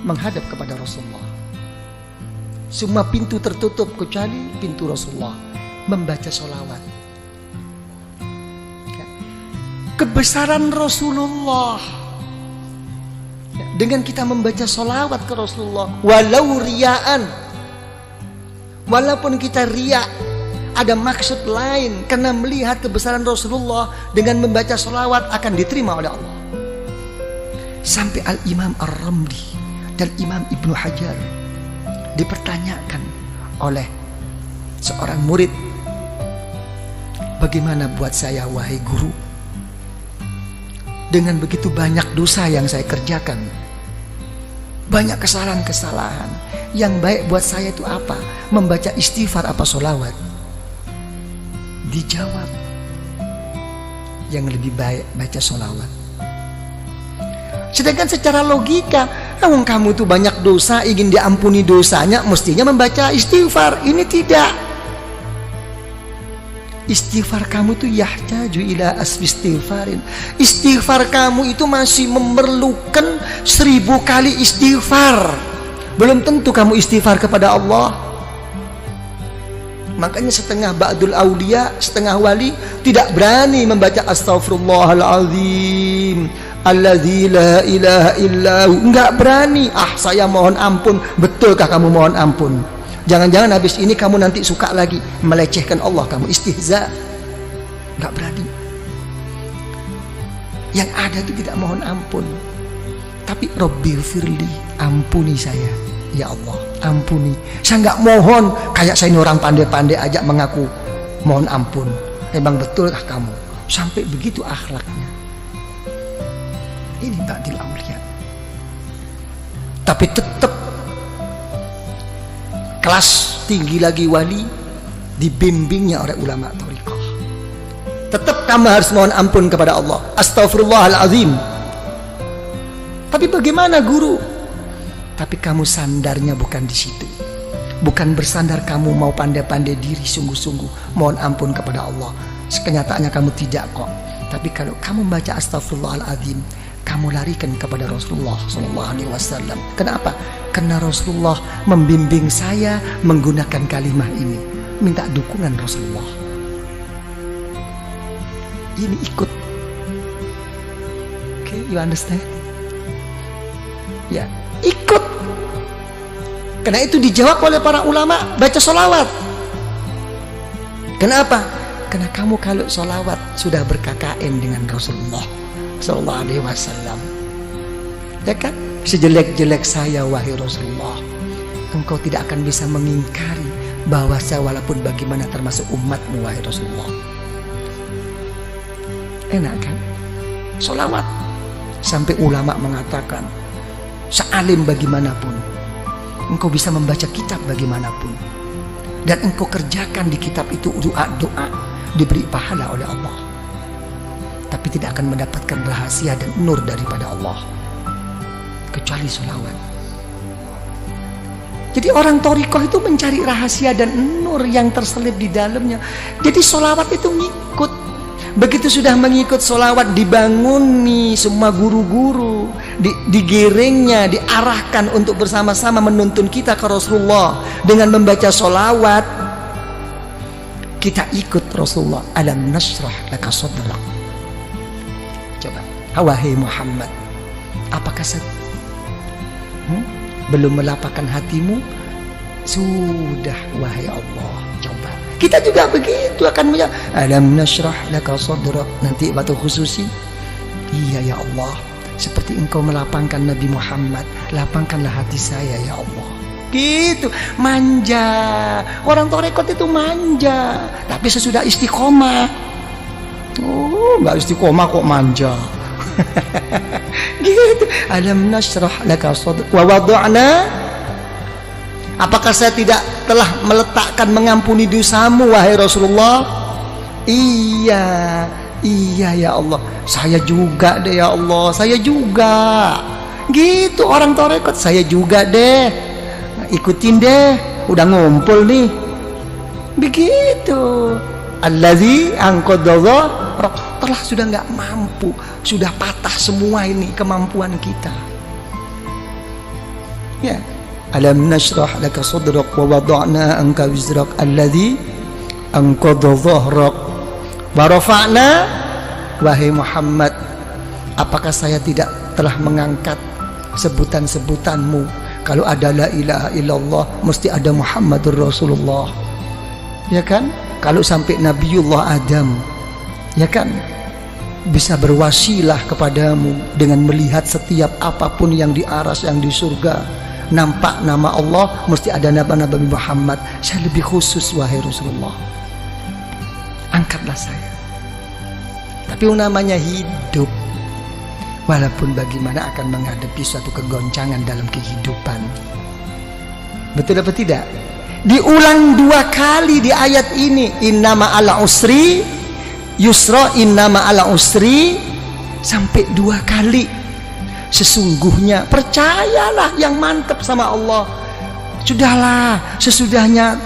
menghadap kepada Rasulullah. Semua pintu tertutup kecuali pintu Rasulullah, membaca sholawat. Kebesaran Rasulullah dengan kita membaca sholawat ke Rasulullah, walau riaan, walaupun kita riak, ada maksud lain karena melihat kebesaran Rasulullah, dengan membaca sholawat akan diterima oleh Allah. Sampai Al-Imam Ar-Ramli dan Imam Ibnu Hajar dipertanyakan oleh seorang murid, bagaimana buat saya wahai guru, dengan begitu banyak dosa yang saya kerjakan, banyak kesalahan-kesalahan, yang baik buat saya itu apa? Membaca istighfar apa sholawat? Dijawab, yang lebih baik baca sholawat. Sedangkan secara logika, kamu tuh banyak dosa, ingin diampuni dosanya, mestinya membaca istighfar. Ini tidak. Istighfar kamu tuh yahtaju ila asfi istighfarin. Istighfar kamu itu masih memerlukan 1000 kali istighfar. Belum tentu kamu istighfar kepada Allah. Makanya setengah ba'dul aulia, setengah wali tidak berani membaca astaghfirullahaladzim alladzi la ilaha illahu. Enggak berani. Saya mohon ampun. Betulkah kamu mohon ampun? Jangan-jangan habis ini kamu nanti suka lagi melecehkan Allah, kamu istihza. Enggak berani. Yang ada itu tidak mohon ampun, tapi Rabbighfirli, ampuni saya ya Allah, ampuni. Saya enggak mohon kayak saya ini orang pandai-pandai aja mengaku mohon ampun. Memang betulkah kamu? Sampai begitu akhlaknya. Ini ba'dil aulia. Tapi tetap kelas tinggi lagi wali, dibimbingnya oleh ulama thariqah. Tetap kamu harus mohon ampun kepada Allah, astaghfirullahalazim. Tapi bagaimana guru? Tapi kamu sandarnya bukan di situ. Bukan bersandar kamu mau pandai-pandai diri sungguh-sungguh mohon ampun kepada Allah. Kenyataannya kamu tidak kok. Tapi kalau kamu membaca astaghfirullahalazim, kamu larikan kepada Rasulullah SAW. Kenapa? Karena Rasulullah membimbing saya menggunakan kalimat ini. Minta dukungan Rasulullah. Ini ikut. Okay, you understand? Ya, ikut. Karena itu dijawab oleh para ulama, baca sholawat. Kenapa? Karena kamu kalau sholawat sudah berKKN dengan Rasulullah Sallallahu Alaihi Wasallam, ya kan? Sejelek-jelek saya wahai Rasulullah, engkau tidak akan bisa mengingkari bahwa saya walaupun bagaimana termasuk umatmu wahai Rasulullah. Enak kan? Sholawat. Sampai ulama mengatakan, sealim bagaimanapun, engkau bisa membaca kitab bagaimanapun, dan engkau kerjakan di kitab itu doa-doa, diberi pahala oleh Allah, tapi tidak akan mendapatkan rahasia dan nur daripada Allah kecuali sholawat. Jadi orang thariqah itu mencari rahasia dan nur yang terselip di dalamnya. Jadi sholawat itu ngikut. Begitu sudah mengikut sholawat, dibanguni semua guru-guru, digiringnya, diarahkan untuk bersama-sama menuntun kita ke Rasulullah dengan membaca sholawat. Kita ikut Rasulullah. Alam nashrah laka sadrak. Coba, wahai Muhammad, apakah belum melapangkan hatimu? Sudah wahai Allah. Coba, kita juga begitu akan menjawab, alam nashrah laka sadrak. Nanti waktu khususi, iya ya Allah, seperti engkau melapangkan Nabi Muhammad, lapangkanlah hati saya ya Allah. Gitu, manja. Orang thariqat itu manja, tapi sesudah istiqomah, nggak istiqomah kok manja. Gitu. Alam nashrah laka sadrak wa wada'na. Apakah saya tidak telah meletakkan mengampuni dosamu wahai Rasulullah? Iya ya Allah. Saya juga deh ya Allah. Saya juga. Gitu orang thariqat. Saya juga deh. Ikutin deh. Udah ngumpul nih. Begitu. Allazi angqadha telah sudah nggak mampu, sudah patah semua ini kemampuan kita. Ya, alam nashrah laka sadrak wa wada'na anka wizrak alladhi anqadha dhahrak wa rafa'na. Wahai Muhammad, apakah saya tidak telah mengangkat sebutan-sebutanmu? Kalau ada la ilaha illallah mesti ada Muhammadur Rasulullah, ya kan? Kalau sampai Nabiullah Adam, ya kan, bisa berwasilah kepadamu dengan melihat setiap apapun yang di aras, yang di surga, nampak nama Allah, mesti ada Nabi Muhammad. Saya lebih khusus, wahai Rasulullah, angkatlah saya. Tapi namanya hidup, walaupun bagaimana akan menghadapi suatu kegoncangan dalam kehidupan. Betul apa tidak? Diulang 2 kali di ayat ini, innama ala usri yusra, innama ala usri, sampai 2 kali. Sesungguhnya, percayalah yang mantap sama Allah. Sudahlah, sesudahnya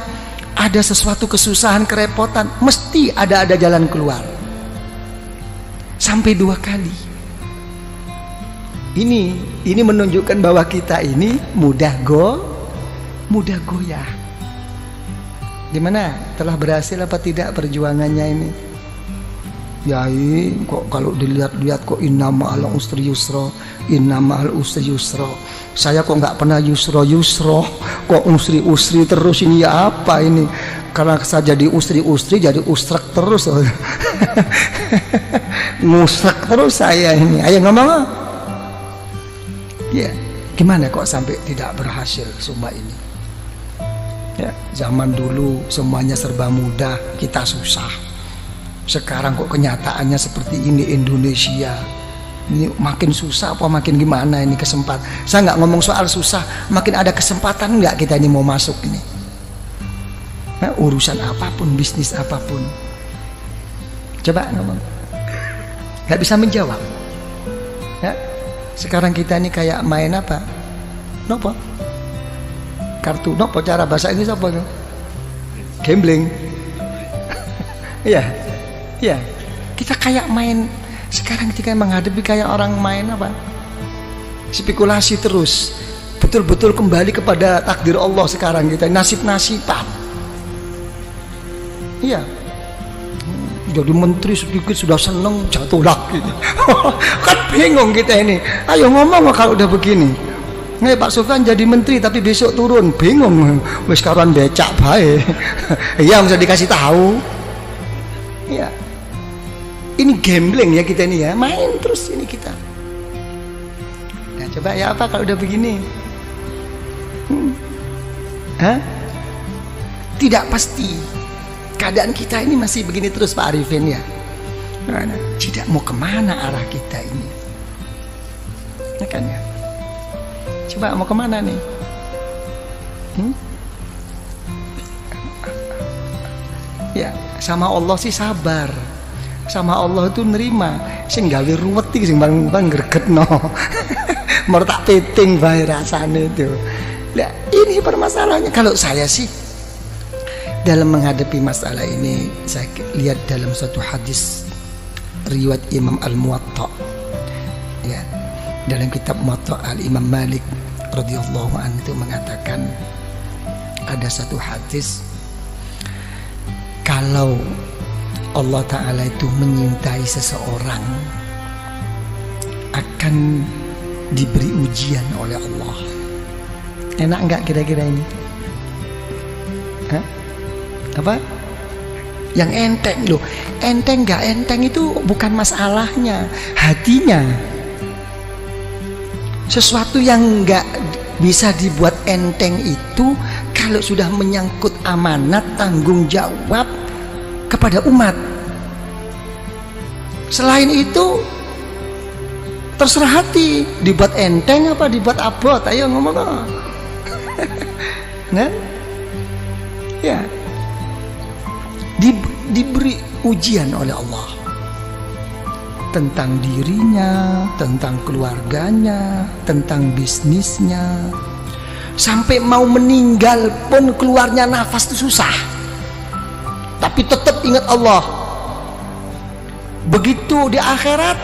ada sesuatu kesusahan, kerepotan, mesti ada jalan keluar. Sampai 2 kali. Ini menunjukkan bahwa kita ini mudah goyah. Gimana? Telah berhasil apa tidak perjuangannya ini? Yai, kok kalau dilihat-lihat kok innama al usri yusra, innama al usri yusra. Saya kok nggak pernah yusra, kok usri terus ini, ya apa ini? Karena saya jadi usri jadi usrak terus. Ngusrak terus saya ini. Ayo ngomong. Ya, gimana kok sampai tidak berhasil semua ini? Ya, zaman dulu semuanya serba mudah, kita susah. Sekarang kok kenyataannya seperti ini Indonesia. Ini makin susah apa makin gimana ini kesempatan? Saya nggak ngomong soal susah, makin ada kesempatan nggak kita ini mau masuk ini? Nah, urusan apapun, bisnis apapun. Coba ngomong. Nggak bisa menjawab. Ya, sekarang kita ini kayak main apa? Nopo? Kartu, nopo cara bahasa Inggris apa itu? Gambling. Iya. Ya, kita kayak main sekarang, kita menghadapi kayak orang main apa? Spekulasi terus. Betul-betul kembali kepada takdir Allah sekarang kita, nasib-nasiban. Iya. Jadi menteri sedikit sudah seneng, jatuh lagi. Kan bingung kita ini. Ayo ngomong kalau udah begini. Nih Pak Sofyan jadi menteri tapi besok turun, bingung. Wis karuan becak bae. Iya, mesti dikasih tahu. Iya. Ini gambling ya kita ini ya, main terus ini kita. Nah, coba ya apa kalau udah begini? Tidak pasti. Keadaan kita ini masih begini terus Pak Arifin ya. Nah, tidak mau kemana arah kita ini? Ya kan ya? Coba mau kemana nih? Ya, sama Allah sih sabar. Sama Allah itu nerima, sing gawe ruwet iki sing bang gregetno. Mau tak piting bae rasane itu. Nah, ini permasalahannya. Kalau saya sih dalam menghadapi masalah ini, saya lihat dalam suatu hadis riwayat Imam Al-Muwatta. Ya, dalam kitab Muwatta Al-Imam Malik radhiyallahu anhu itu mengatakan ada satu hadis, kalau Allah Ta'ala itu menyintai seseorang akan diberi ujian oleh Allah. Enak enggak kira-kira ini? Hah? Apa? Yang enteng loh. Enteng enggak enteng itu bukan masalahnya, hatinya. Sesuatu yang enggak bisa dibuat enteng itu kalau sudah menyangkut amanat, tanggung jawab kepada umat. Selain itu terserah hati, dibuat enteng apa dibuat abot, ayo ngomong. Nah, ya, diberi ujian oleh Allah tentang dirinya, tentang keluarganya, tentang bisnisnya, sampai mau meninggal pun keluarnya nafas itu susah. Tapi tetap ingat Allah. Begitu di akhirat,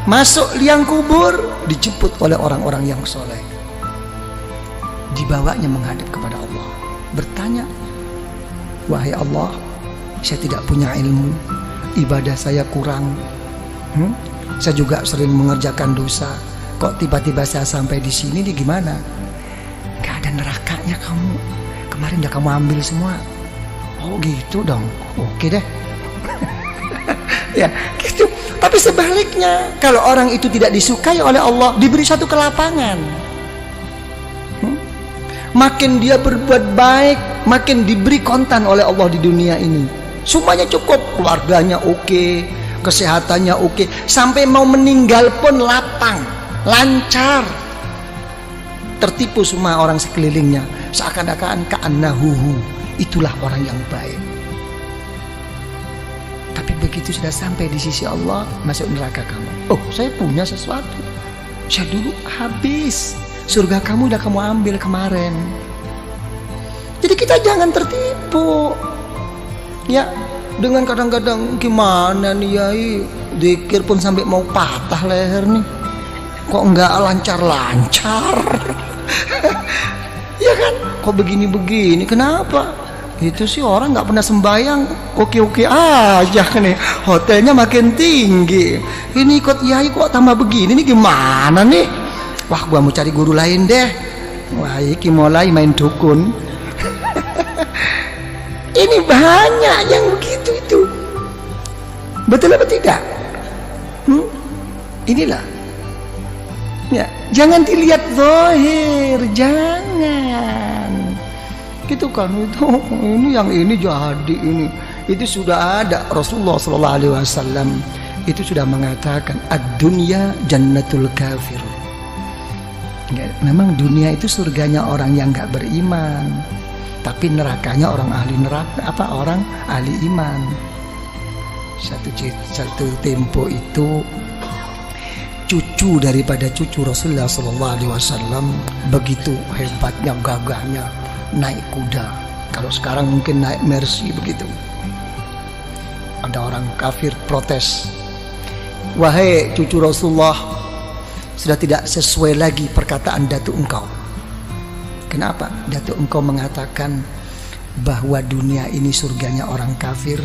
masuk liang kubur, dijemput oleh orang-orang yang soleh. dibawanya menghadap kepada Allah, bertanya, wahai Allah, saya tidak punya ilmu, ibadah saya kurang, saya juga sering mengerjakan dosa, kok tiba-tiba saya sampai di sini nih, gimana? Gak ada nerakanya kamu, kemarin udah kamu ambil semua. Oh gitu dong, oke deh. Ya gitu. Tapi sebaliknya, kalau orang itu tidak disukai oleh Allah, diberi satu kelapangan, makin dia berbuat baik, makin diberi kontan oleh Allah di dunia ini. Semuanya cukup, keluarganya oke, kesehatannya oke, sampai mau meninggal pun lapang, lancar. Tertipu semua orang sekelilingnya, seakan-akan ka'annahuhu, itulah orang yang baik. Tapi begitu sudah sampai di sisi Allah, masuk neraka kamu. Oh, saya punya sesuatu, saya dulu habis, surga kamu udah kamu ambil kemarin. Jadi kita jangan tertipu, ya, dengan kadang-kadang gimana nih Yai, zikir pun sampai mau patah leher nih, kok enggak lancar-lancar. Ya kan, kok begini-begini, kenapa? Itu sih orang nggak pernah sembahyang, oke-oke aja nih, hotelnya makin tinggi. Ini ikut Yai kok tambah begini nih, gimana nih? Wah, gua mau cari guru lain deh. Wah, iki mulai main dukun. Ini banyak yang begitu itu. Betul apa tidak? Inilah. Ya, jangan dilihat zahir, jangan. Gitu kan, itu ini yang ini jadi ini. Itu sudah ada, Rasulullah sallallahu alaihi wasallam itu sudah mengatakan ad-dunya jannatul kafir. Memang dunia itu surganya orang yang nggak beriman, tapi nerakanya orang ahli neraka, orang ahli iman. Satu tempo itu cucu daripada cucu Rasulullah SAW begitu hebatnya, gagahnya, naik kuda. Kalau sekarang mungkin naik Mercy begitu. Ada orang kafir protes, wahai cucu Rasulullah, sudah tidak sesuai lagi perkataan datuk engkau. Kenapa? Datuk engkau mengatakan bahwa dunia ini surganya orang kafir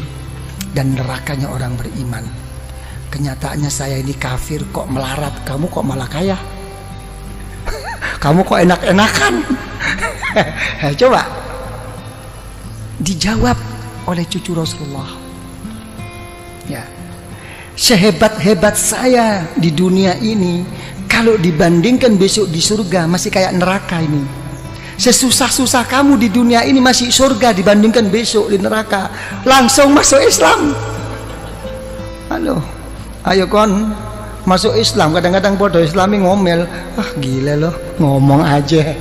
dan nerakanya orang beriman. Kenyataannya saya ini kafir kok melarat, kamu kok malah kaya. Kamu kok enak-enakan. Coba dijawab oleh cucu Rasulullah. Ya, sehebat-hebat saya di dunia ini, kalau dibandingkan besok di surga masih kayak neraka ini. Sesusah-susah kamu di dunia ini masih surga dibandingkan besok di neraka. Langsung masuk Islam. Halo, ayo kon masuk Islam. Kadang-kadang bodoh Islami ngomel, ah gila loh, ngomong aja.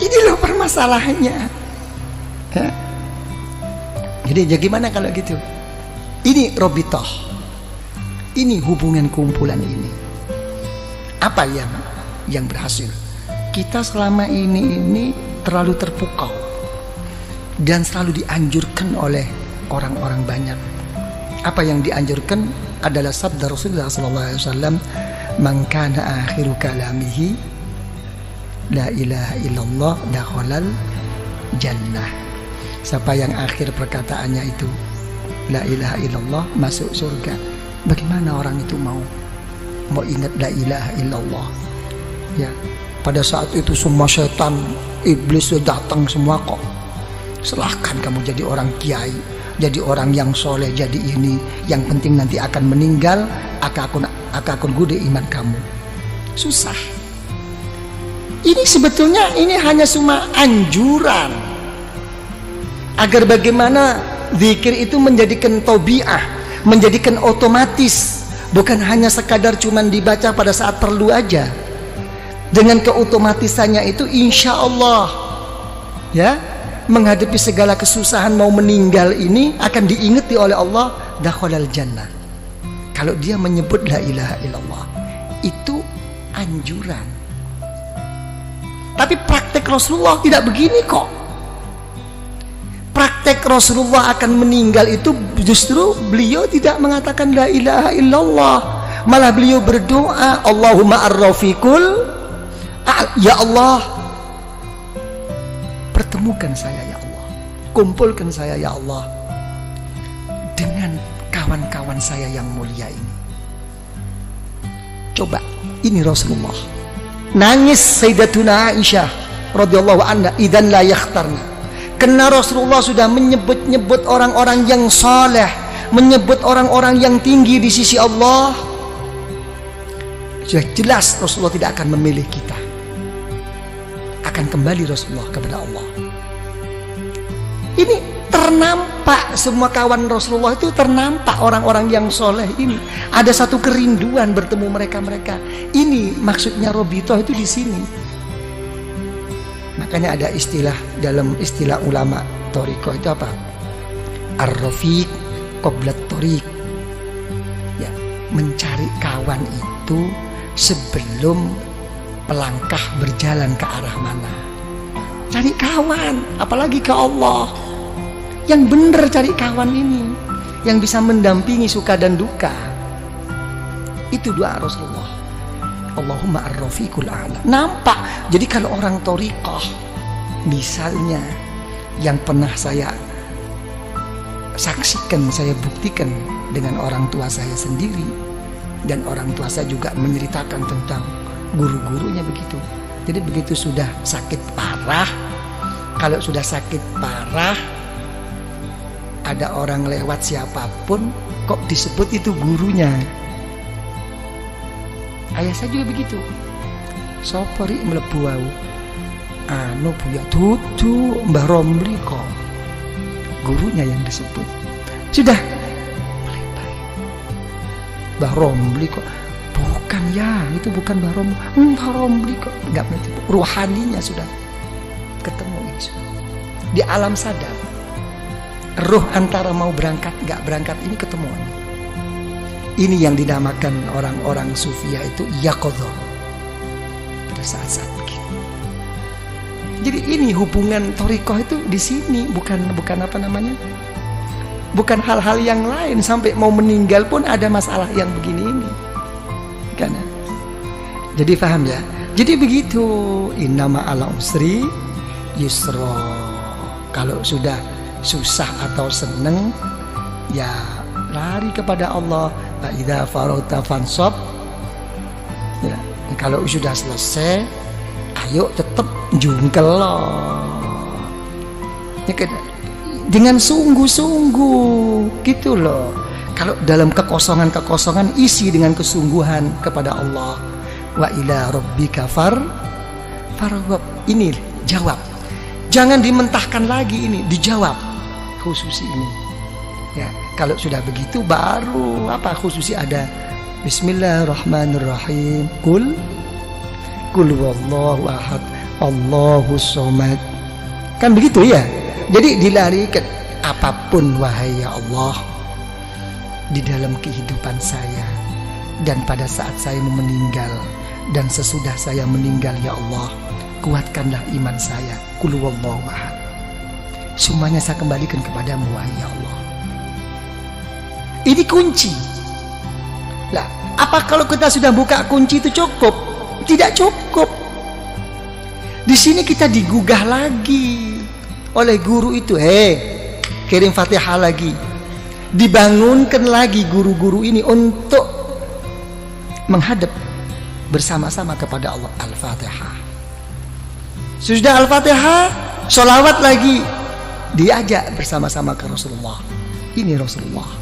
Ini loh permasalahannya. Ya. Jadi ya gimana kalau gitu? Ini robitoh, ini hubungan kumpulan ini. Apa yang berhasil? Kita selama ini terlalu terpukau dan selalu dianjurkan oleh orang-orang banyak. Apa yang dianjurkan adalah sabda Rasulullah SAW, man kana akhiru kalamihi la ilaha illallah dakhalal jannah. Siapa yang akhir perkataannya itu la ilaha illallah, masuk surga. Bagaimana orang itu mau ingat la ilaha illallah? Ya, pada saat itu semua setan, iblis sudah datang semua kok. Silahkan kamu jadi orang kiai, jadi orang yang soleh, jadi ini. Yang penting nanti akan meninggal, akan gude iman kamu. Susah. Ini sebetulnya ini hanya cuma anjuran agar bagaimana zikir itu menjadikan tabiah, menjadikan otomatis, bukan hanya sekadar cuman dibaca pada saat perlu aja. Dengan keotomatisannya itu insya Allah, ya, menghadapi segala kesusahan mau meninggal ini akan diingati oleh Allah, dakhalal jannah. Kalau dia menyebut la ilaha illallah, itu anjuran. Tapi praktek Rasulullah tidak begini kok. Praktek Rasulullah akan meninggal itu justru beliau tidak mengatakan la ilaha illallah, malah beliau berdoa, Allahumma ar-rafiqul, ya Allah, pertemukan saya ya Allah, kumpulkan saya ya Allah dengan kawan-kawan saya yang mulia ini. Coba, ini Rasulullah nangis. Sayyidatuna Aisyah radhiyallahu anha, idzan la yakhtarna, karena Rasulullah sudah menyebut-nyebut orang-orang yang saleh, menyebut orang-orang yang tinggi di sisi Allah. Sudah jelas Rasulullah tidak akan memilih kita, akan kembali Rasulullah kepada Allah. Ini ternampak, semua kawan Rasulullah itu ternampak orang-orang yang soleh ini. Ada satu kerinduan bertemu mereka-mereka. Ini maksudnya Robitoh itu di sini. Makanya ada istilah, dalam istilah ulama Thariqah itu apa? Ar-rafiq qablat thariq. Ya, mencari kawan itu sebelum melangkah berjalan ke arah mana. Cari kawan, apalagi ke Allah. Yang benar cari kawan ini, yang bisa mendampingi suka dan duka. Itu doa Rasulullah. Allahumma ar-rafiqul a'la. Nampak. Jadi kalau orang thariqah, misalnya yang pernah saya saksikan, saya buktikan dengan orang tua saya sendiri, dan orang tua saya juga menceritakan tentang guru-gurunya begitu. Jadi begitu sudah sakit parah, kalau sudah sakit parah, ada orang lewat siapapun kok disebut itu gurunya. Ayah saya juga begitu. Sopori mlebu wau. Anu Buya tutu Mbah Romli kok. Gurunya yang disebut. Sudah melebar. Mbah Romli kok. Bukan ya, itu bukan Mbah Romli. Mbah Romli kok. Enggak begitu. Ruhaninya sudah ketemu itu. Di alam sadar. Ruh antara mau berangkat enggak berangkat ini ketemuan. Ini yang dinamakan orang-orang sufia itu yaqadhah. Pada saat-saat begini. Jadi ini hubungan thariqah itu di sini, bukan apa namanya? Bukan hal-hal yang lain, sampai mau meninggal pun ada masalah yang begini ini. Karena jadi paham ya? Jadi begitu, innama ala usri yusra. Kalau sudah susah atau seneng, ya lari kepada Allah. Fa idza faragta fansab. Ya, kalau sudah selesai, ayo tetap jungkel loh. Ya, dengan sungguh-sungguh gitu loh. Kalau dalam kekosongan isi dengan kesungguhan kepada Allah. Wa ila rabbika farghab. Ini jawab. Jangan dimentahkan lagi, ini dijawab khususi ini. Ya, kalau sudah begitu baru apa khususi ada Bismillahirrahmanirrahim. Kul wallahu ahad, Allahus somad. Kan begitu ya. Jadi dilarikan apapun wahai ya Allah di dalam kehidupan saya dan pada saat saya meninggal dan sesudah saya meninggal ya Allah, kuatkanlah iman saya. Kul wallahu ahad. Semuanya saya kembalikan kepadamu wahai ya Allah. Ini kunci. Lah, apa kalau kita sudah buka kunci itu cukup? Tidak cukup. Di sini kita digugah lagi oleh guru itu. Kirim Fatihah lagi. Dibangunkan lagi guru-guru ini untuk menghadap bersama-sama kepada Allah. Al-Fatihah. Sudah Al-Fatihah, sholawat lagi. Diajak bersama-sama ke Rasulullah. Ini Rasulullah.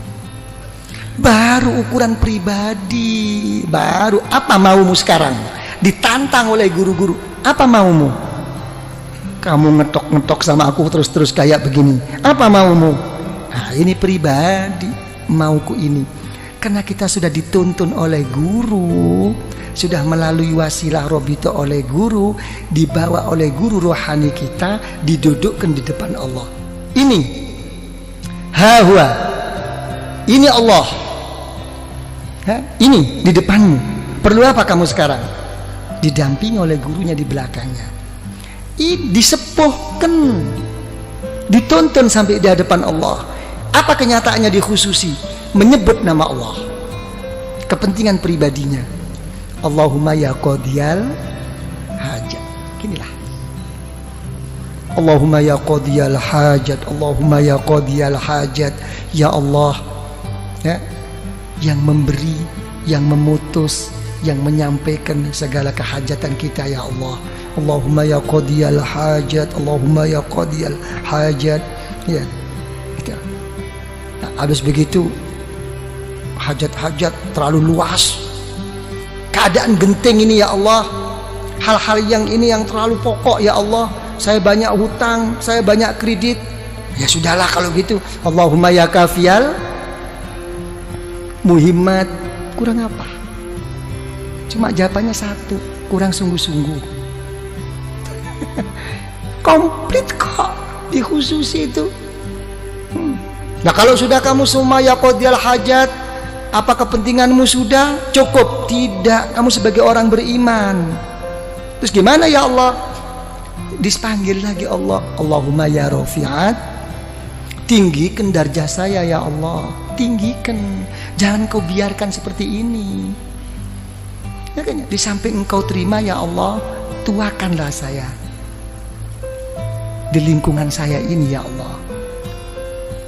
Baru ukuran pribadi. Baru apa maumu sekarang? Ditantang oleh guru-guru. Apa maumu? Kamu ngetok-ngetok sama aku terus-terus kayak begini. Apa maumu? Nah, ini pribadi. Mauku ini. Karena kita sudah dituntun oleh guru, sudah melalui wasilah Robito oleh guru, dibawa oleh guru rohani kita, didudukkan di depan Allah. Ini hawa. Ini Allah. Ini di depanmu. Perlu apa kamu sekarang? Didampingi oleh gurunya di belakangnya. Ini disepuhkan, dituntun sampai di hadapan Allah. Apa kenyataannya dikhususi? Menyebut nama Allah. kepentingan pribadinya. Allahumma ya qadiyal hajat. Ginilah. Allahumma ya qadiyal hajat, Allahumma ya qadiyal hajat. Ya Allah, ya, yang memberi, yang memutus, yang menyampaikan segala kehajatan kita, ya Allah. Allahumma ya qadiyal hajat, Allahumma ya qadiyal hajat. Ya, gitu. Nah, habis begitu hajat-hajat terlalu luas, keadaan genting ini, ya Allah, hal-hal yang ini yang terlalu pokok, ya Allah. Saya banyak hutang, saya banyak kredit. Ya sudahlah kalau gitu. Allahumma ya kafiyal muhimmat. Kurang apa? Cuma jawabannya satu, kurang sungguh-sungguh. Komplit kok di khusus itu. Nah kalau sudah kamu semua ya qadiyal hajat, apa kepentinganmu sudah cukup? Tidak, kamu sebagai orang beriman. Terus gimana ya Allah? Dipanggil lagi Allah. Allahumma ya rafi'at, tinggikan darjah saya ya Allah, tinggikan, jangan kau biarkan seperti ini, ya kan? Di samping engkau terima ya Allah, tuakanlah saya di lingkungan saya ini ya Allah.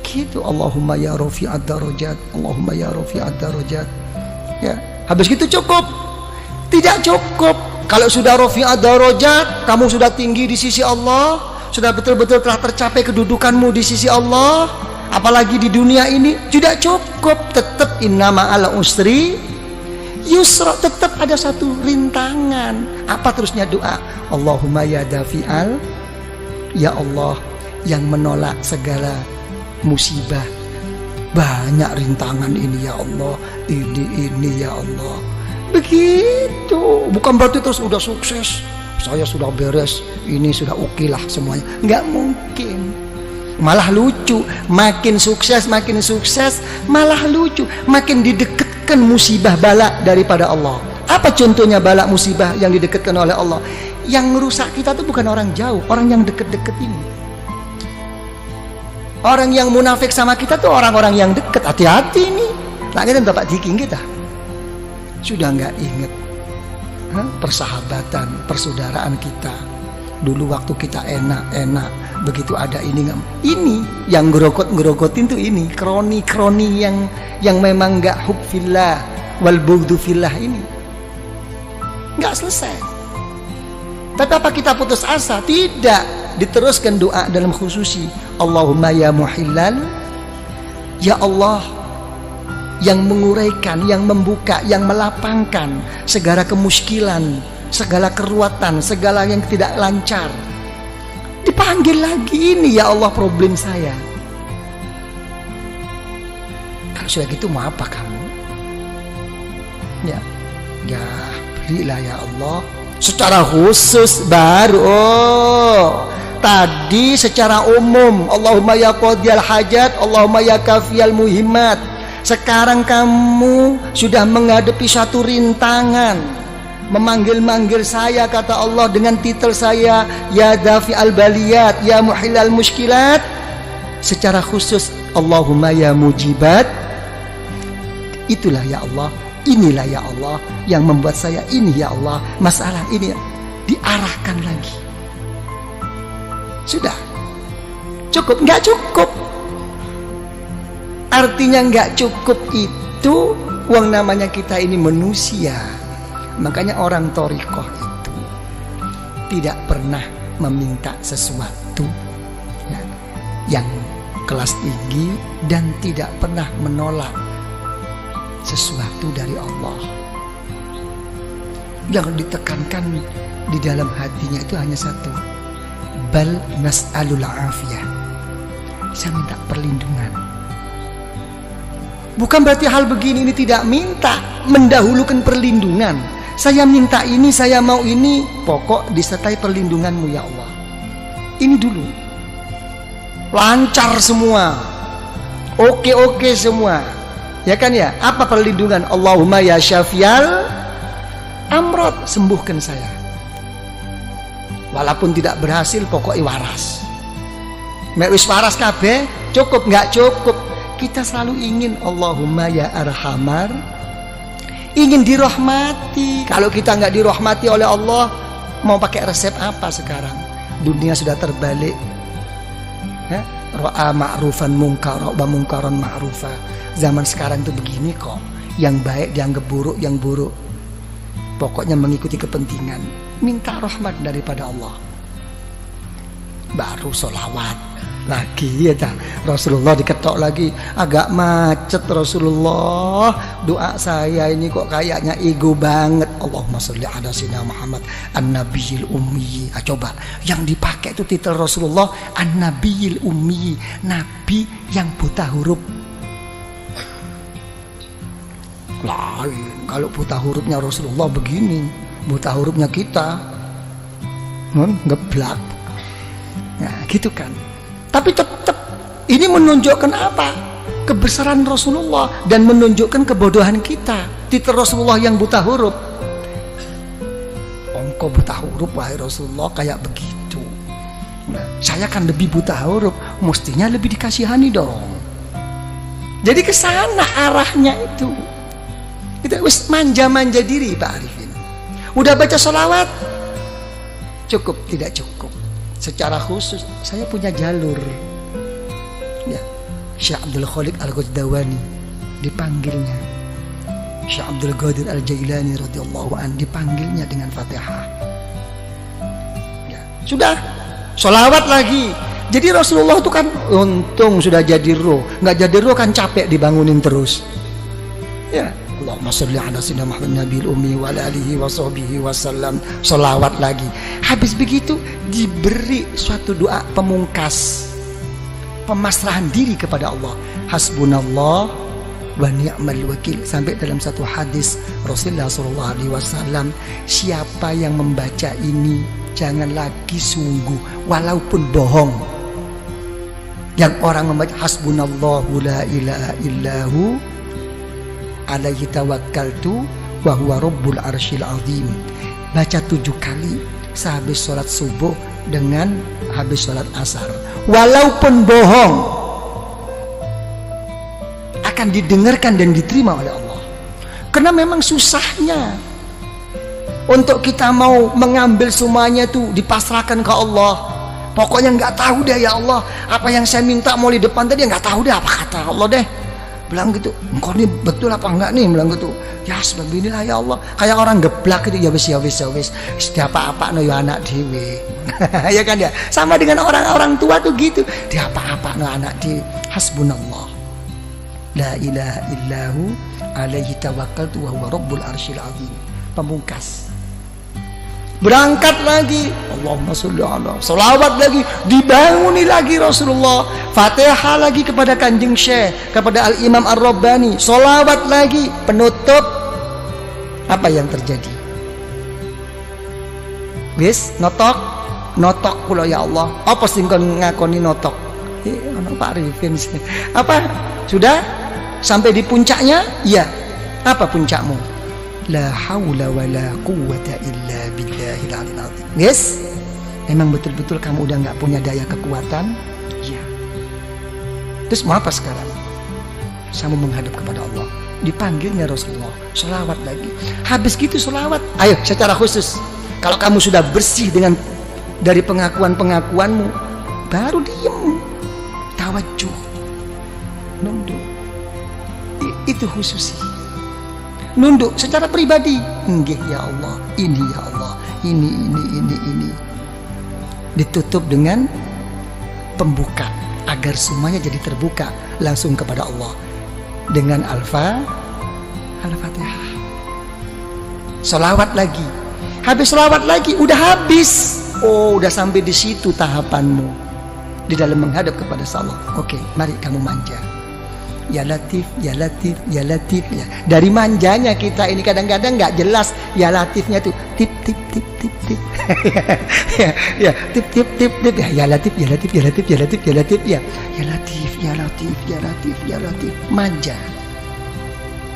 Gitu. Allahumma ya rafi'at darajat, Allahumma ya rafi'at darajat. Ya, habis itu cukup? Tidak cukup. Kalau sudah rafi'at darajat, kamu sudah tinggi di sisi Allah, sudah betul-betul telah tercapai kedudukanmu di sisi Allah, apalagi di dunia ini, tidak cukup. Tetap inna ma'al usri yusra, tetap ada satu rintangan. Apa terusnya doa? Allahumma ya dafi'al, ya Allah yang menolak segala musibah, banyak rintangan ini ya Allah, ini ya Allah. Begitu. Bukan berarti terus udah sukses, saya sudah beres, ini sudah oke lah semuanya. Nggak mungkin. Malah lucu, makin sukses malah lucu, makin didekatkan musibah bala daripada Allah. Apa contohnya bala musibah yang didekatkan oleh Allah? Yang merusak kita tuh bukan orang jauh, orang yang deket-deket ini. Orang yang munafik sama kita tuh orang-orang yang dekat. Hati-hati nih. Nah kita dapat diking kita sudah nggak inget persahabatan, persaudaraan kita dulu waktu kita enak-enak, begitu ada ini yang ngerogotin tuh ini kroni yang memang nggak hub fillah wal bughdu fillah, ini nggak selesai. Tapi apa kita putus asa? Tidak, diteruskan doa dalam khususi. Allahumma ya muhillal, ya Allah yang menguraikan, yang membuka, yang melapangkan segala kemuskilan, segala keruatan, segala yang tidak lancar. Dipanggil lagi ini, ya Allah problem saya. Kalau sudah gitu mau apa kamu? Ya berilah ya Allah. Secara khusus baru. Tadi secara umum, Allahumma ya qadiyal hajat, Allahumma ya kafiyal muhimmat. Sekarang kamu sudah menghadapi satu rintangan, memanggil-manggil saya, kata Allah, dengan titel saya ya dafi al-baliyat, ya muhilal muskilat. Secara khusus Allahumma ya mujibat. Itulah ya Allah, inilah ya Allah yang membuat saya ini ya Allah, masalah ini diarahkan lagi. Sudah cukup? Nggak cukup. Artinya nggak cukup itu uang, namanya kita ini manusia. Makanya orang thariqah itu tidak pernah meminta sesuatu yang kelas tinggi dan tidak pernah menolak sesuatu dari Allah. Yang ditekankan di dalam hatinya itu hanya satu, bal nas'alul afiyah, saya minta perlindungan. Bukan berarti hal begini ini tidak minta, mendahulukan perlindungan. Saya minta ini, saya mau ini, pokok disertai perlindunganmu ya Allah. Ini dulu. Lancar semua, oke semua, ya kan ya? Apa perlindungan? Allahumma ya syafial amrod, sembuhkan saya. Walaupun tidak berhasil, pokoknya waras. Mek wis waras kabeh, cukup nggak cukup? Kita selalu ingin Allahumma ya arhamar ingin dirahmati. Kalau kita nggak dirahmati oleh Allah, mau pakai resep apa sekarang? Dunia sudah terbalik. Ra'a ma'rufan munkara wa munkaran ma'rufa. Zaman sekarang tuh begini kok. Yang baik dianggap buruk, yang buruk pokoknya mengikuti kepentingan. Minta rahmat daripada Allah, baru sholawat lagi ya tak? Rasulullah diketok lagi, agak macet Rasulullah, doa saya ini kok kayaknya ego banget. Allahumma sholli ala sayyidina Muhammad an-nabiyil ummi. Coba yang dipakai itu titel Rasulullah an-nabiyil ummi, nabi yang buta huruf. Lain kalau buta hurufnya Rasulullah begini, buta hurufnya kita ngeblak. Nah gitu kan. Tapi tetap ini menunjukkan apa? Kebesaran Rasulullah dan menunjukkan kebodohan kita. Titel Rasulullah yang buta huruf. Engkau buta huruf wahai Rasulullah kayak begitu. Nah, saya kan lebih buta huruf, mestinya lebih dikasihani dong. Jadi ke sana arahnya itu. Kita wis manja-manja diri Pak Arifin. Udah baca sholawat? Cukup, tidak cukup. Secara khusus saya punya jalur ya, Syekh Abdul Khaliq Al-Ghazdawani dipanggilnya, Syekh Abdul Qadir Al-Jailani radhiyallahu an dipanggilnya dengan Fatihah ya. Sudah sholawat lagi. Jadi Rasulullah itu kan untung sudah jadi roh. Nggak jadi roh kan capek dibangunin terus ya. Allahumma sholli ala sayyidina Muhammad nabiyil ummi wa ala alihi wa sahbihi wasallam. Sholawat lagi. Habis begitu diberi suatu doa pemungkas, pemasrahan diri kepada Allah. Hasbunallah wa ni'mal wakil. Sampai dalam satu hadis Rasulullah SAW, siapa yang membaca ini jangan lagi sungguh walaupun bohong. Yang orang membaca hasbunallahu la ilaha illahu alaihi tawakkaltu wa huwa rabbul arsyil azim, baca 7 kali sehabis sholat subuh dengan habis sholat asar, walaupun bohong akan didengarkan dan diterima oleh Allah. Karena memang susahnya untuk kita mau mengambil semuanya itu dipasrahkan ke Allah. Pokoknya nggak tahu deh ya Allah, apa yang saya minta mau di depan tadi nggak tahu deh apa kata Allah deh. Bilang gitu, engkau ini betul apa enggak nih? Bilang gitu, ya sebab inilah ya Allah. Kayak orang geblak gitu, ya wis. Setiap apa no ya anak dewe. Ya kan ya. Sama dengan orang-orang tua tuh gitu. Dia apa no anak dewe. Hasbunallah. La ilaha illahu alaihi tawakkaltu wa huwa rabbul arsyil azim. Pemungkas. Berangkat lagi, Allahumma sholli ala, sholawat lagi, dibanguni lagi Rasulullah, Fatihah lagi kepada Kanjeng Syekh, kepada Al-Imam Ar-Rabbani, sholawat lagi, penutup. Apa yang terjadi? Wis notok kula ya Allah. Apa sing kon ngakoni notok? Ana Pak Arifin. Apa? Sudah sampai di puncaknya? Iya. Apa puncakmu? La haula wa la quwwata illa billahil aliyil azim. Yes? Memang betul-betul kamu udah nggak punya daya kekuatan? Iya. Terus mau apa sekarang? Sama menghadap kepada Allah. Dipanggilnya Rasulullah, sholawat lagi. Habis gitu sholawat, ayo secara khusus. Kalau kamu sudah bersih dengan dari pengakuan-pengakuanmu, baru diem, tawajuh, nunduk. Itu khusus. Nunduk secara pribadi. Nggih ya Allah, ini ya Allah, ini. Ditutup dengan pembuka agar semuanya jadi terbuka langsung kepada Allah dengan Al-Fatihah. Sholawat lagi. Habis sholawat lagi, udah habis. Oh, udah sampai di situ tahapanmu di dalam menghadap kepada Allah. Oke, mari kamu manja. Ya Latif, ya Latif, ya Latif ya. Dari manjanya kita ini kadang-kadang nggak jelas ya Latifnya tuh tip tip tip tip tip. ya tip tip tip tip ya Latif, ya Latif, ya Latif, ya Latif, ya Latif ya. Ya Latif, ya Latif, ya Latif, ya Latif. Manja.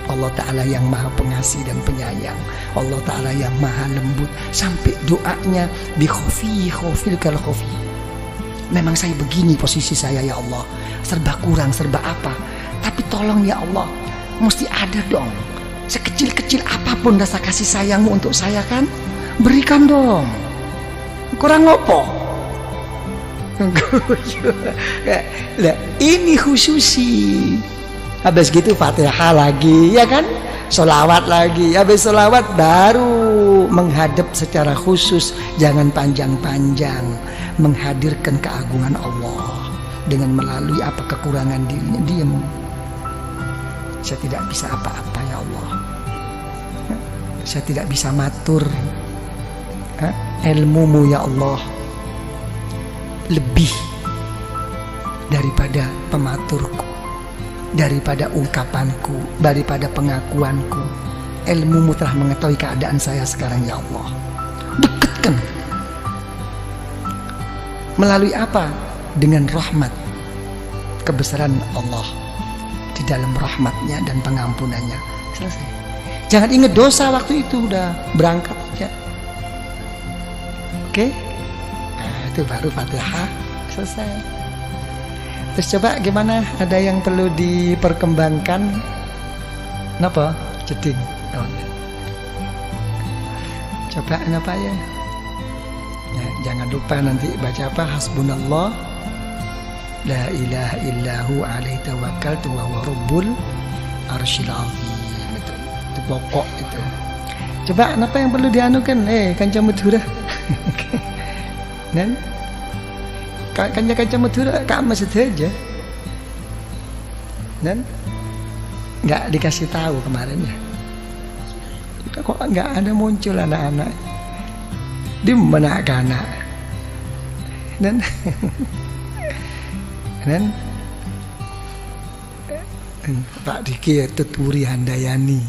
Allah Ta'ala yang maha pengasih dan penyayang, Allah Ta'ala yang maha lembut. Sampai doanya bi khofil kal khofi. Memang saya begini posisi saya ya Allah, serba kurang, serba apa, tapi tolong ya Allah, mesti ada dong sekecil sekecil-kecil apapun rasa kasih sayangmu untuk saya kan, berikan dong. Kurang ngopo? Lah, ini khususi. Habis gitu Fatihah lagi, ya kan? Sholawat lagi. Habis sholawat baru menghadap secara khusus, jangan panjang-panjang, menghadirkan keagungan Allah dengan melalui apa kekurangan dirinya. Diam. Saya tidak bisa apa-apa ya Allah. Saya tidak bisa matur. Ilmumu ya Allah lebih daripada pematurku, daripada ungkapanku, daripada pengakuanku. Ilmumu telah mengetahui keadaan saya sekarang ya Allah. Dekatkan. Melalui apa? Dengan rahmat, kebesaran Allah di dalam rahmatnya dan pengampunannya. Selesai. Jangan ingat dosa waktu itu, udah berangkat aja. Oke? Nah, itu baru Fatihah selesai. Terus coba gimana? Ada yang perlu diperkembangkan? Kenapa? Jeding. Oh. Coba apa ya? Ya, jangan lupa nanti baca apa? Hasbunallah la ilaha illahu alaihi tawakkaltu wa huwa rabbul arsyil azim. Itu pokok itu. Coba apa yang perlu dianukan? Kanca Madura. Dan kanca Madura kamu saja. Dan nggak dikasih tahu kemarin ya. Kok nggak ada muncul anak-anak di mana kana. Dan Pak Diki tuturi Handayani.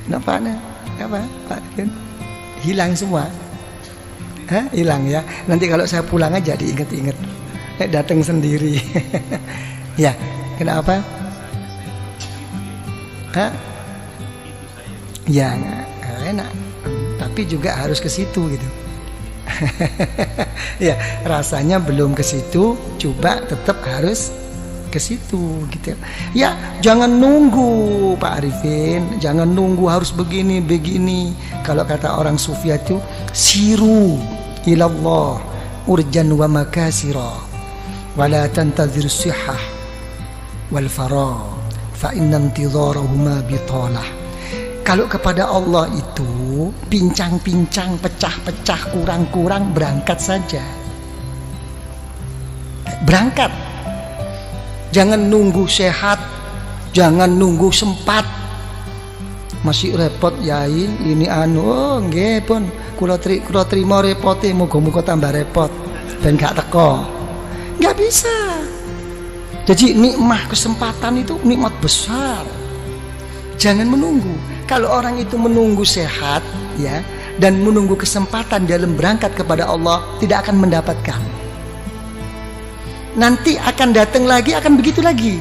Kenapa Pak Diki? Hilang semua. Hilang ya. Nanti kalau saya pulang aja diinget-inget. Datang sendiri. Ya, kenapa? Ya enak. Tapi juga harus ke situ gitu. Ya, rasanya belum ke situ, coba tetap harus ke situ gitu. Ya, jangan nunggu Pak Arifin, jangan nunggu harus begini. Kalau kata orang sufi itu siru ilallah urjan wa makasira wala tantazir sihah wal farah fa inna intidharahuma bitalah. Kalau kepada Allah itu pincang-pincang, pecah-pecah, kurang-kurang, berangkat saja. Berangkat. Jangan nunggu sehat, jangan nunggu sempat. Masih repot yai, ini nggih pun kula trimo repote, muga-muga tambah repot ben gak teko. Enggak bisa. Jadi nikmat kesempatan itu nikmat besar. Jangan menunggu. Kalau orang itu menunggu sehat ya dan menunggu kesempatan dalam berangkat kepada Allah, tidak akan mendapatkan. Nanti akan datang lagi, akan begitu lagi.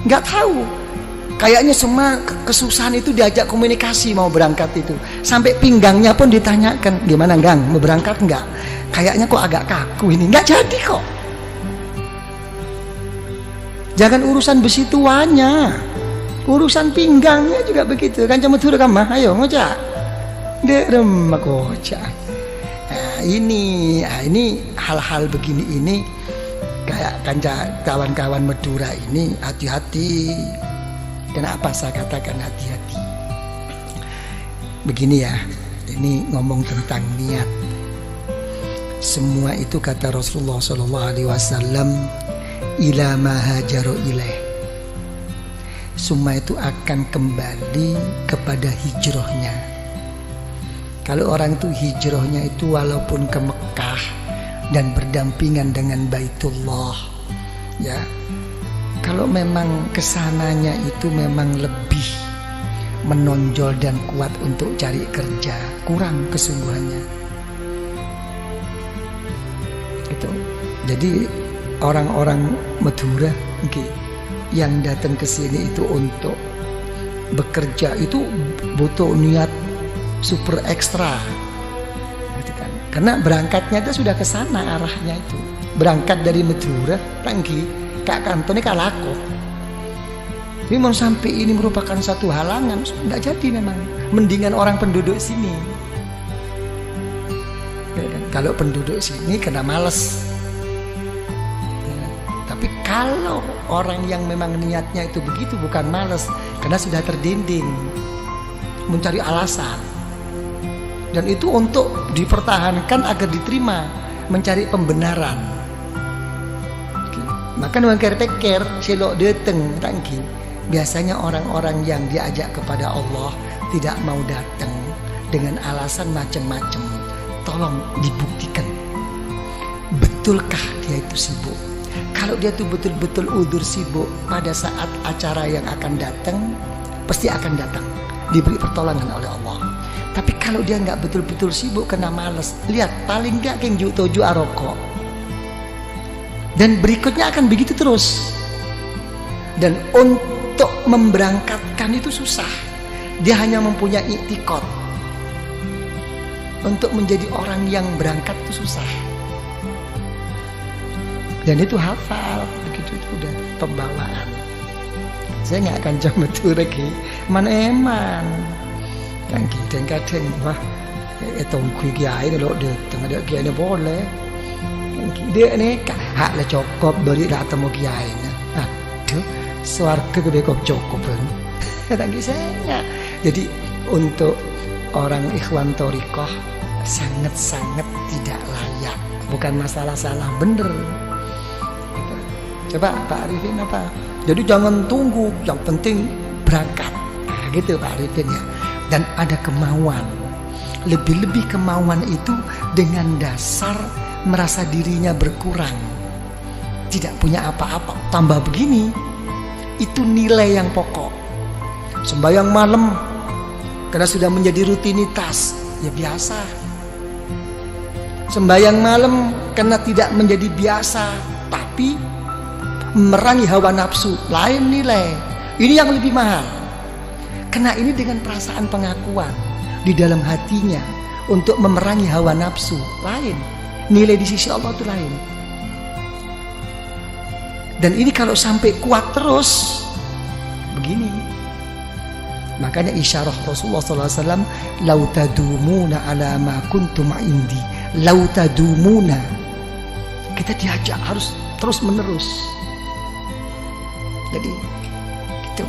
Nggak tahu. Kayaknya semua kesusahan itu diajak komunikasi mau berangkat itu. Sampai pinggangnya pun ditanyakan, gimana Gang, mau berangkat nggak? Kayaknya kok agak kaku ini. Nggak jadi kok. Jangan urusan besi tuanya. Urusan pinggangnya juga begitu. Kan cuma turun kamah, ayo ngocak. Derem ngocak. Nah, ini hal-hal begini ini kayak kawan-kawan Madura ini hati-hati. Kenapa saya katakan hati-hati? Begini ya, ini ngomong tentang niat. Semua itu kata Rasulullah SAW, ila ma hajaru ilaih. Semua itu akan kembali kepada hijrahnya. Kalau orang itu hijrahnya itu walaupun ke Mekah dan berdampingan dengan Baitullah, ya. Kalau memang kesananya itu memang lebih menonjol dan kuat untuk cari kerja, kurang kesungguhannya. Itu. Jadi orang-orang Madura, yang datang ke sini itu untuk bekerja itu butuh niat super ekstra, gitu kan? Karena berangkatnya itu sudah ke sana arahnya itu. Berangkat dari Madura, tangki kak kantone kalako. Ini mau sampai ini merupakan satu halangan, tidak jadi memang. Mendingan orang penduduk sini. Ya kan? Kalau penduduk sini kena males. Ya. Tapi kalau orang yang memang niatnya itu begitu, bukan males, karena sudah terdinding, mencari alasan. Dan itu untuk dipertahankan agar diterima, mencari pembenaran. Maka orang pikir selok datang tangki. Biasanya orang-orang yang diajak kepada Allah tidak mau datang dengan alasan macam-macam. Tolong dibuktikan, betulkah dia itu sibuk? Kalau dia itu betul-betul udzur sibuk, pada saat acara yang akan datang, pasti akan datang, diberi pertolongan oleh Allah. Tapi kalau dia nggak betul-betul sibuk, kena males, lihat paling nggak keng toju aroko. Dan berikutnya akan begitu terus. Dan untuk memberangkatkan itu susah. Dia hanya mempunyai i'tiqad. Untuk menjadi orang yang berangkat itu susah. Dan itu hafal, begitu itu udah pembawaan. Saya nggak akan coba tuh lagi. Man eman. Kan kadang-kadang wah, tongkui kiai lo deh, tengah ada kiai ni boleh. Dia ni hak lah cukup beri datang mau kiai ni. Aduh. Swarga gede kok cukup kan. Saya. Jadi untuk orang ikhwan thariqah sangat-sangat tidak layak. Bukan masalah salah bener. Coba Pak Arifin apa? Jadi jangan tunggu, yang penting berangkat. Nah, gitu Pak Arifin ya. Dan ada kemauan. Lebih-lebih kemauan itu dengan dasar merasa dirinya berkurang. Tidak punya apa-apa. Tambah begini. Itu nilai yang pokok. Sembahyang malam karena sudah menjadi rutinitas, ya biasa. Sembahyang malam karena tidak menjadi biasa, tapi merangi hawa nafsu, lain nilai. Ini yang lebih mahal. Karena ini dengan perasaan pengakuan di dalam hatinya untuk memerangi hawa nafsu, lain. Nilai di sisi Allah itu lain. Dan ini kalau sampai kuat terus begini. Makanya isyarah Rasulullah SAW, lau tadumuna ala ma kuntum indi, lau tadumuna. Kita diajak harus terus menerus. Jadi gitu.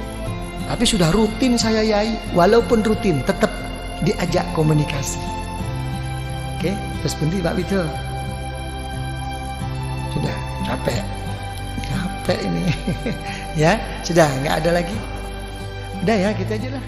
Tapi sudah rutin saya yai, walaupun rutin tetap diajak komunikasi. Oke, terus berhenti Pak Wito. Sudah capek ini. Ya sudah nggak ada lagi, udah ya gitu aja lah.